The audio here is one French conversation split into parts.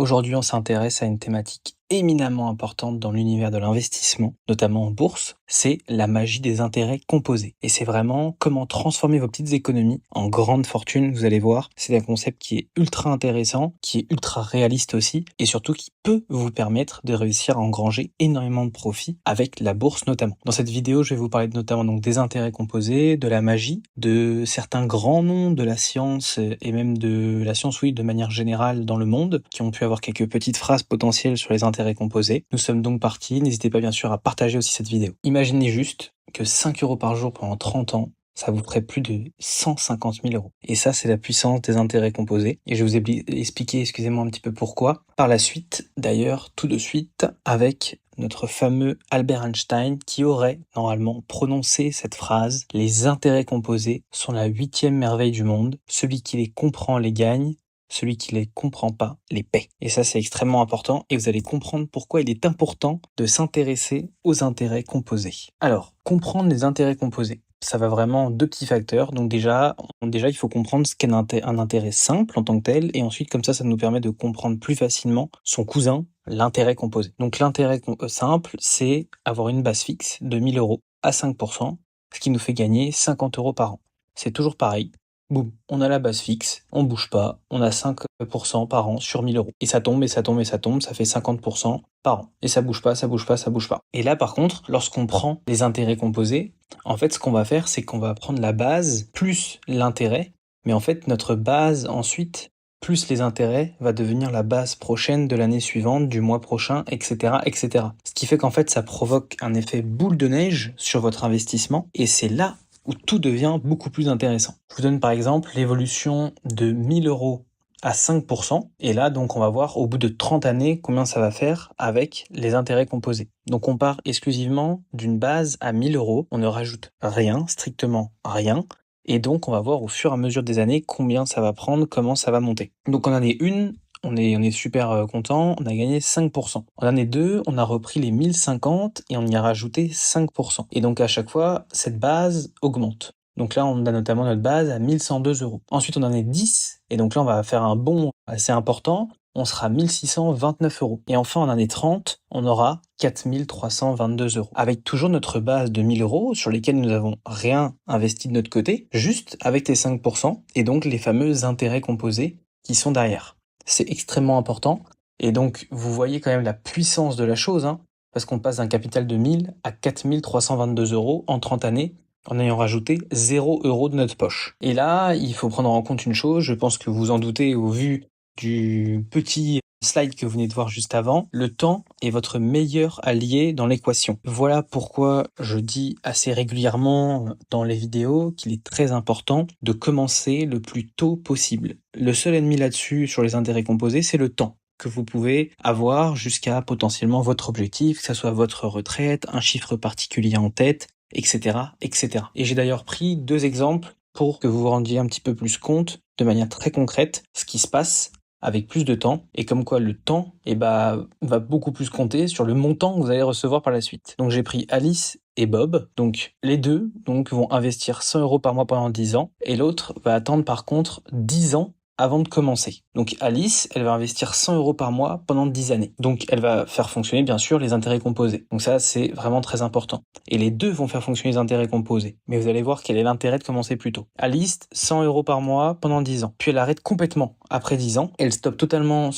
Aujourd'hui, on s'intéresse à une thématique éminemment importante dans l'univers de l'investissement, notamment en bourse, c'est la magie des intérêts composés. Et c'est vraiment comment transformer vos petites économies en grandes fortunes, vous allez voir. C'est un concept qui est ultra intéressant, qui est ultra réaliste aussi, et surtout qui peut vous permettre de réussir à engranger énormément de profits avec la bourse notamment. Dans cette vidéo, je vais vous parler notamment donc des intérêts composés, de la magie, de certains grands noms de la science et même de la science, oui, de manière générale dans le monde, qui ont pu avoir quelques petites phrases potentielles sur les intérêts composés. Nous sommes donc partis, n'hésitez pas bien sûr à partager aussi cette vidéo. Imaginez juste que 5 € par jour pendant 30 ans, ça vous ferait plus de 150 000 €. Et ça, c'est la puissance des intérêts composés. Et je vais vous expliquer, excusez-moi un petit peu pourquoi. Par la suite, d'ailleurs, tout de suite, avec notre fameux Albert Einstein qui aurait normalement prononcé cette phrase: les intérêts composés sont la 8e merveille du monde. Celui qui les comprend les gagne. Celui qui les comprend pas les paie. Et ça, c'est extrêmement important et vous allez comprendre pourquoi il est important de s'intéresser aux intérêts composés. Alors, comprendre les intérêts composés, ça va vraiment en deux petits facteurs. Donc déjà, il faut comprendre ce qu'est un intérêt simple en tant que tel, et ensuite, comme ça nous permet de comprendre plus facilement son cousin, l'intérêt composé. Donc l'intérêt simple, c'est avoir une base fixe de 1 000 € à 5%, ce qui nous fait gagner 50 € par an. C'est toujours pareil. Boum, on a la base fixe, on bouge pas, on a 5% par an sur 1 000 €. Et ça tombe, et ça tombe, et ça tombe, ça fait 50% par an. Et ça bouge pas, ça bouge pas, ça bouge pas. Et là, par contre, lorsqu'on prend les intérêts composés, en fait, ce qu'on va faire, c'est qu'on va prendre la base plus l'intérêt, mais en fait, notre base ensuite, plus les intérêts, va devenir la base prochaine de l'année suivante, du mois prochain, etc., etc. Ce qui fait qu'en fait, ça provoque un effet boule de neige sur votre investissement, et c'est là où tout devient beaucoup plus intéressant. Je vous donne par exemple l'évolution de 1 000 € à 5%, et là donc on va voir au bout de 30 années combien ça va faire avec les intérêts composés. Donc on part exclusivement d'une base à 1 000 €, on ne rajoute rien, strictement rien, et donc on va voir au fur et à mesure des années combien ça va prendre, comment ça va monter. Donc en année 1, on est super content, on a gagné 5%. En année 2, on a repris les 1050 et on y a rajouté 5%. Et donc à chaque fois, cette base augmente. Donc là, on a notamment notre base à 1 102 €. Ensuite, on en est 10, et donc là, on va faire un bond assez important. On sera à 1 629 €. Et enfin, en année 30, on aura 4 322 €. Avec toujours notre base de 1 000 € sur lesquels nous n'avons rien investi de notre côté, juste avec les 5%, et donc les fameux intérêts composés qui sont derrière. C'est extrêmement important. Et donc, vous voyez quand même la puissance de la chose, hein, parce qu'on passe d'un capital de 1000 à 4 322 € en 30 années, en ayant rajouté 0 € de notre poche. Et là, il faut prendre en compte une chose, je pense que vous en doutez au vu du petit slide que vous venez de voir juste avant, le temps est votre meilleur allié dans l'équation. Voilà pourquoi je dis assez régulièrement dans les vidéos qu'il est très important de commencer le plus tôt possible. Le seul ennemi là-dessus, sur les intérêts composés, c'est le temps que vous pouvez avoir jusqu'à potentiellement votre objectif, que ce soit votre retraite, un chiffre particulier en tête, etc., etc. Et j'ai d'ailleurs pris 2 exemples pour que vous vous rendiez un petit peu plus compte, de manière très concrète, ce qui se passe avec plus de temps, et comme quoi le temps va beaucoup plus compter sur le montant que vous allez recevoir par la suite. Donc j'ai pris Alice et Bob, donc les deux vont investir 100 € par mois pendant 10 ans, et l'autre va attendre par contre 10 ans avant de commencer. Donc Alice, elle va investir 100 € par mois pendant 10 années. Donc elle va faire fonctionner bien sûr les intérêts composés. Donc ça, c'est vraiment très important. Et les deux vont faire fonctionner les intérêts composés. Mais vous allez voir quel est l'intérêt de commencer plus tôt. Alice, 100 € par mois pendant 10 ans. Puis elle arrête complètement après 10 ans. Elle stoppe totalement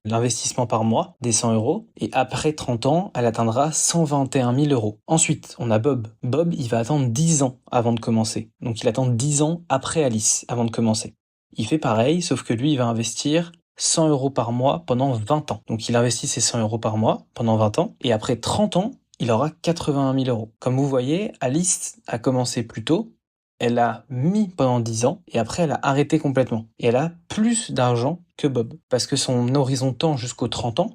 l'investissement par mois des 100 €. Et après 30 ans, elle atteindra 121 000 €. Ensuite, on a Bob. Bob, il va attendre 10 ans avant de commencer. Donc il attend 10 ans après Alice avant de commencer. Il fait pareil, sauf que lui, il va investir 100 € par mois pendant 20 ans. Donc il investit ses 100 € par mois pendant 20 ans, et après 30 ans, il aura 81 000 €. Comme vous voyez, Alice a commencé plus tôt, elle a mis pendant 10 ans, et après elle a arrêté complètement. Et elle a plus d'argent que Bob, parce que son horizon de temps jusqu'aux 30 ans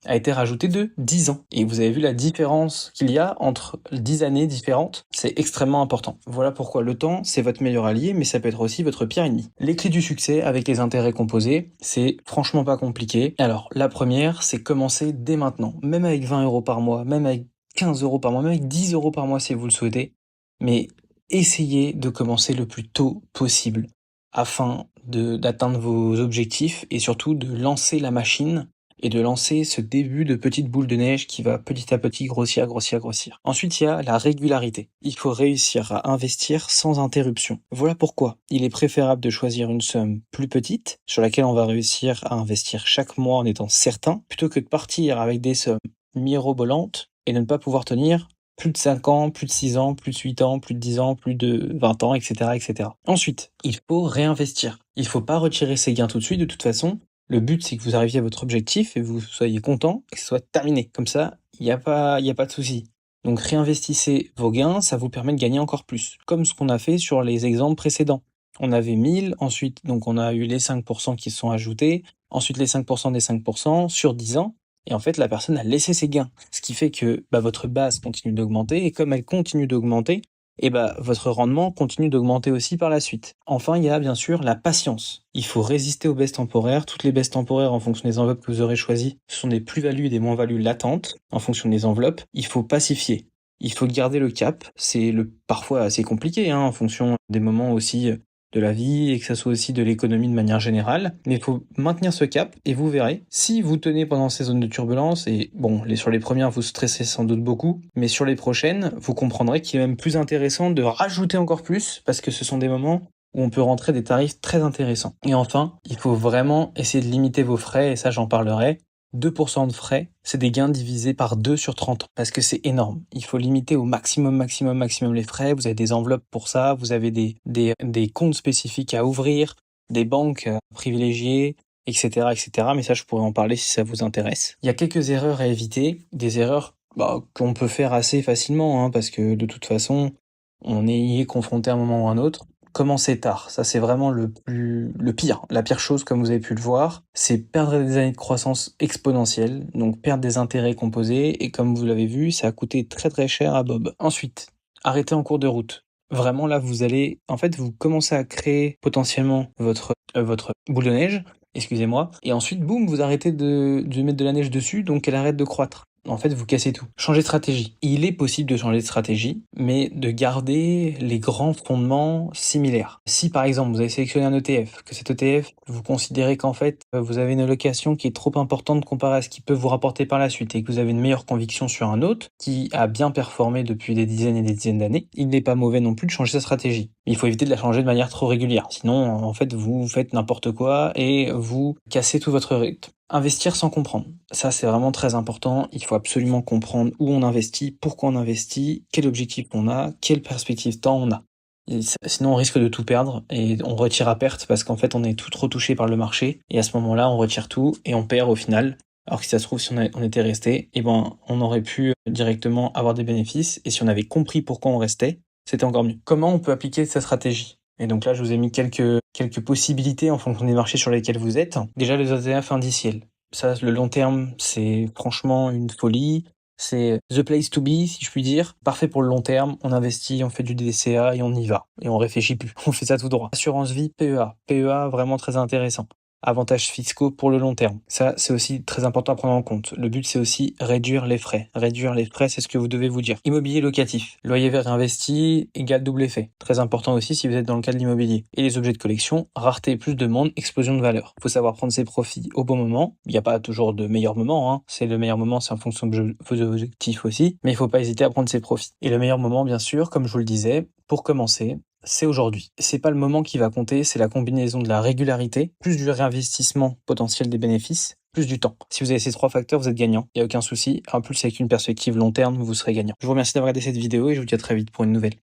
a été rajouté de 10 ans. Et vous avez vu la différence qu'il y a entre 10 années différentes, c'est extrêmement important. Voilà pourquoi le temps, c'est votre meilleur allié, mais ça peut être aussi votre pire ennemi. Les clés du succès avec les intérêts composés, c'est franchement pas compliqué. Alors, la première, c'est commencer dès maintenant. Même avec 20 € par mois, même avec 15 € par mois, même avec 10 € par mois si vous le souhaitez. Mais essayez de commencer le plus tôt possible afin d'atteindre vos objectifs et surtout de lancer la machine et de lancer ce début de petite boule de neige qui va petit à petit grossir, grossir, grossir. Ensuite, il y a la régularité. Il faut réussir à investir sans interruption. Voilà pourquoi il est préférable de choisir une somme plus petite, sur laquelle on va réussir à investir chaque mois en étant certain, plutôt que de partir avec des sommes mirobolantes et de ne pas pouvoir tenir plus de 5 ans, plus de 6 ans, plus de 8 ans, plus de 10 ans, plus de 20 ans, etc., etc. Ensuite, il faut réinvestir. Il faut pas retirer ses gains tout de suite, de toute façon. Le but, c'est que vous arriviez à votre objectif et vous soyez content et que ce soit terminé. Comme ça, il n'y a pas de souci. Donc réinvestissez vos gains, ça vous permet de gagner encore plus. Comme ce qu'on a fait sur les exemples précédents. On avait 1000, ensuite, donc on a eu les 5% qui se sont ajoutés, ensuite les 5% des 5% sur 10 ans. Et en fait, la personne a laissé ses gains. Ce qui fait que votre base continue d'augmenter, et comme elle continue d'augmenter, votre rendement continue d'augmenter aussi par la suite. Enfin, il y a bien sûr la patience. Il faut résister aux baisses temporaires. Toutes les baisses temporaires, en fonction des enveloppes que vous aurez choisies, ce sont des plus-values et des moins-values latentes, en fonction des enveloppes. Il faut pacifier. Il faut garder le cap. C'est parfois assez compliqué, en fonction des moments aussi de la vie et que ça soit aussi de l'économie de manière générale. Mais il faut maintenir ce cap et vous verrez, si vous tenez pendant ces zones de turbulence, et bon, sur les premières, vous stressez sans doute beaucoup, mais sur les prochaines, vous comprendrez qu'il est même plus intéressant de rajouter encore plus parce que ce sont des moments où on peut rentrer des tarifs très intéressants. Et enfin, il faut vraiment essayer de limiter vos frais, et ça j'en parlerai. 2% de frais, c'est des gains divisés par 2 sur 30 ans, parce que c'est énorme. Il faut limiter au maximum les frais. Vous avez des enveloppes pour ça, vous avez des comptes spécifiques à ouvrir, des banques privilégiées, etc., etc. Mais ça, je pourrais en parler si ça vous intéresse. Il y a quelques erreurs à éviter, des erreurs qu'on peut faire assez facilement, parce que de toute façon, on y est confronté à un moment ou à un autre. Commencer tard, ça c'est vraiment le pire. La pire chose, comme vous avez pu le voir, c'est perdre des années de croissance exponentielle, donc perdre des intérêts composés, et comme vous l'avez vu, ça a coûté très très cher à Bob. Ensuite, arrêtez en cours de route. Vraiment là, vous commencez à créer potentiellement votre boule de neige, excusez-moi, et ensuite, boum, vous arrêtez de mettre de la neige dessus, donc elle arrête de croître. En fait, vous cassez tout. Changez de stratégie. Il est possible de changer de stratégie, mais de garder les grands fondements similaires. Si par exemple vous avez sélectionné un ETF, que cet ETF, vous considérez qu'en fait vous avez une allocation qui est trop importante comparée à ce qu'il peut vous rapporter par la suite et que vous avez une meilleure conviction sur un autre qui a bien performé depuis des dizaines et des dizaines d'années, il n'est pas mauvais non plus de changer sa stratégie. Mais il faut éviter de la changer de manière trop régulière. Sinon, en fait, vous faites n'importe quoi et vous cassez tout votre rythme. Investir sans comprendre. Ça, c'est vraiment très important. Il faut absolument comprendre où on investit, pourquoi on investit, quel objectif on a, quelle perspective temps on a. Sinon, on risque de tout perdre et on retire à perte parce qu'en fait, on est tout trop touché par le marché. Et à ce moment-là, on retire tout et on perd au final. Alors que si ça se trouve, si on était resté, on aurait pu directement avoir des bénéfices. Et si on avait compris pourquoi on restait, c'était encore mieux. Comment on peut appliquer cette stratégie ? Et donc là, je vous ai mis quelques possibilités en fonction des marchés sur lesquels vous êtes. Déjà, les ETF indiciels. Ça, le long terme, c'est franchement une folie. C'est the place to be, si je puis dire. Parfait pour le long terme. On investit, on fait du DCA et on y va. Et on réfléchit plus. On fait ça tout droit. Assurance vie, PEA. PEA, vraiment très intéressant. Avantages fiscaux pour le long terme. Ça, c'est aussi très important à prendre en compte. Le but, c'est aussi réduire les frais. Réduire les frais, c'est ce que vous devez vous dire. Immobilier locatif. Loyer vert investi égale double effet. Très important aussi si vous êtes dans le cas de l'immobilier. Et les objets de collection, rareté plus de demande, explosion de valeur. Faut savoir prendre ses profits au bon moment. Il n'y a pas toujours de meilleur moment, C'est le meilleur moment, c'est en fonction de vos objectifs aussi. Mais il faut pas hésiter à prendre ses profits. Et le meilleur moment, bien sûr, comme je vous le disais, pour commencer, c'est aujourd'hui. C'est pas le moment qui va compter, c'est la combinaison de la régularité, plus du réinvestissement potentiel des bénéfices, plus du temps. Si vous avez ces 3 facteurs, vous êtes gagnant. Il n'y a aucun souci. En plus, avec une perspective long terme, vous serez gagnant. Je vous remercie d'avoir regardé cette vidéo et je vous dis à très vite pour une nouvelle.